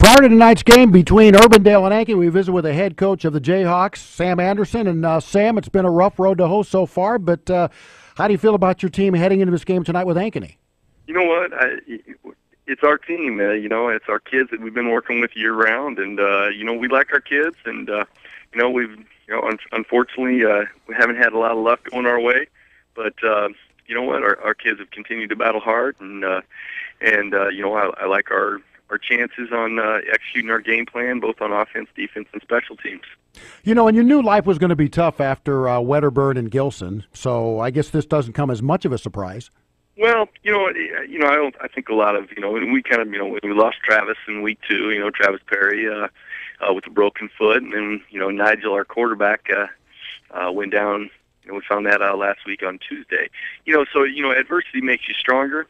Prior to tonight's game between Urbandale and Ankeny, we visit with the head coach of the Jayhawks, Sam Anderson. And Sam, it's been a rough road to hoe so far, but how do you feel about your team heading into this game tonight with Ankeny? You know what? It's our team. It's our kids that we've been working with year round, and we like our kids. And unfortunately, we haven't had a lot of luck going our way. But you know what? Our kids have continued to battle hard, and I like our chances on executing our game plan, both on offense, defense, and special teams. You know, and you knew life was going to be tough after Wedderburn and Gilson, so I guess this doesn't come as much of a surprise. Well, I think a lot of, we kind of, when we lost Travis in week 2, Travis Perry with a broken foot, and then, Nigel, our quarterback, went down. We found that out last week on Tuesday. So adversity makes you stronger.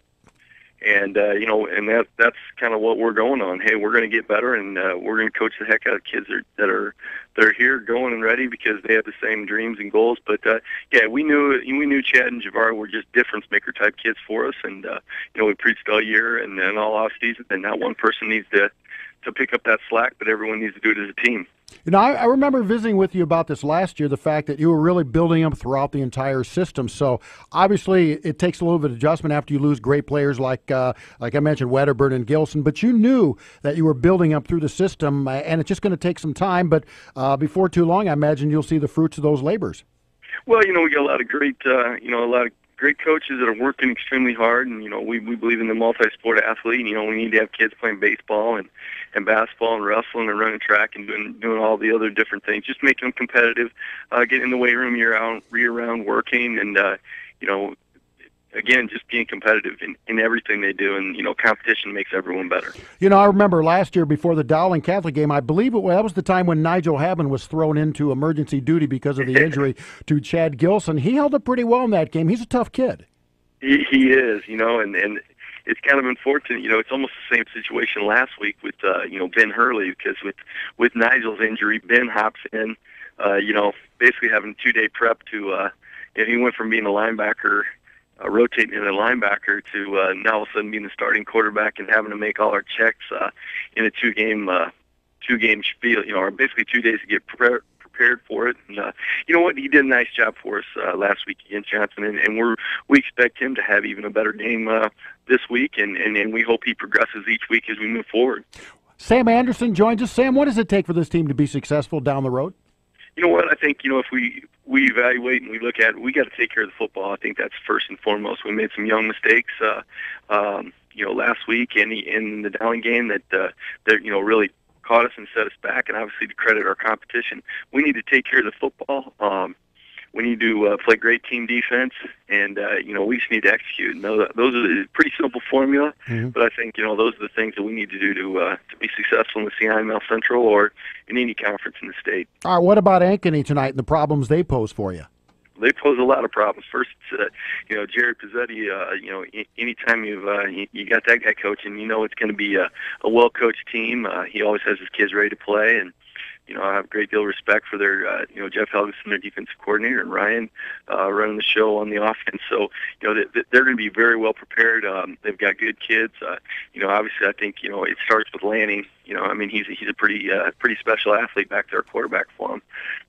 And that's kind of what we're going on. Hey, we're going to get better, and we're going to coach the heck out of kids that are here, going and ready, because they have the same dreams and goals. But we knew Chad and Javar were just difference maker type kids for us, and we preached all year and all off season, and not one person needs to pick up that slack, but everyone needs to do it as a team. I remember visiting with you about this last year, the fact that you were really building them throughout the entire system. So obviously it takes a little bit of adjustment after you lose great players like I mentioned, Wedderburn and Gilson, but you knew that you were building up through the system, and it's just going to take some time. But before too long, I imagine you'll see the fruits of those labors. Well, we got a lot of great coaches that are working extremely hard, and we believe in the multi-sport athlete. We need to have kids playing baseball and basketball and wrestling and running track and doing all the other different things, just making them competitive, getting in the weight room year round working, and again, just being competitive in everything they do, and competition makes everyone better. I remember last year before the Dowling Catholic game, I believe that was the time when Nigel Habban was thrown into emergency duty because of the injury to Chad Gilson. He held up pretty well in that game. He's a tough kid. He is, and it's kind of unfortunate. It's almost the same situation last week with Ben Hurley, because with Nigel's injury, Ben hops in, basically having 2-day prep to. He went from being a linebacker. Rotating in a linebacker to now all of a sudden being the starting quarterback and having to make all our checks in a two-game spiel, or basically 2 days to get prepared for it. And you know what? He did a nice job for us last week against Johnson, and we expect him to have even a better game this week, and we hope he progresses each week as we move forward. Sam Anderson joins us. Sam, what does it take for this team to be successful down the road? You know what? I think, if we evaluate and we look at it, we got to take care of the football. I think that's first and foremost. We made some young mistakes, last week in the Dowling game that really caught us and set us back, and obviously to credit our competition. We need to take care of the football. We need to play great team defense, and we just need to execute. And those are a pretty simple formula, but I think those are the things that we need to do to be successful in the CIML Central or in any conference in the state. All right, what about Ankeny tonight and the problems they pose for you? They pose a lot of problems. First, Jerry Pizzetti. Anytime you got that guy coaching, it's going to be a well-coached team. He always has his kids ready to play, and I have a great deal of respect for their, Jeff Helgeson, their defensive coordinator, and Ryan running the show on the offense. So, they're going to be very well prepared. They've got good kids. Obviously, I think, it starts with Lanning. He's a pretty special athlete back there, quarterback for him.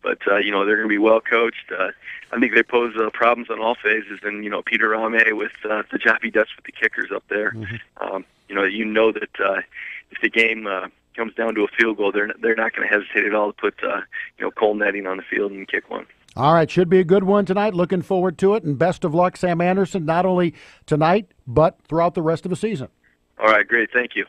But, they're going to be well coached. I think they pose problems on all phases. And, Peter Rame with the job he does with the kickers up there. That if the game comes down to a field goal, they're not going to hesitate at all to put Cole Netting on the field and kick one. All right, should be a good one tonight. Looking forward to it, and best of luck, Sam Anderson, not only tonight but throughout the rest of the season. All right, great, thank you.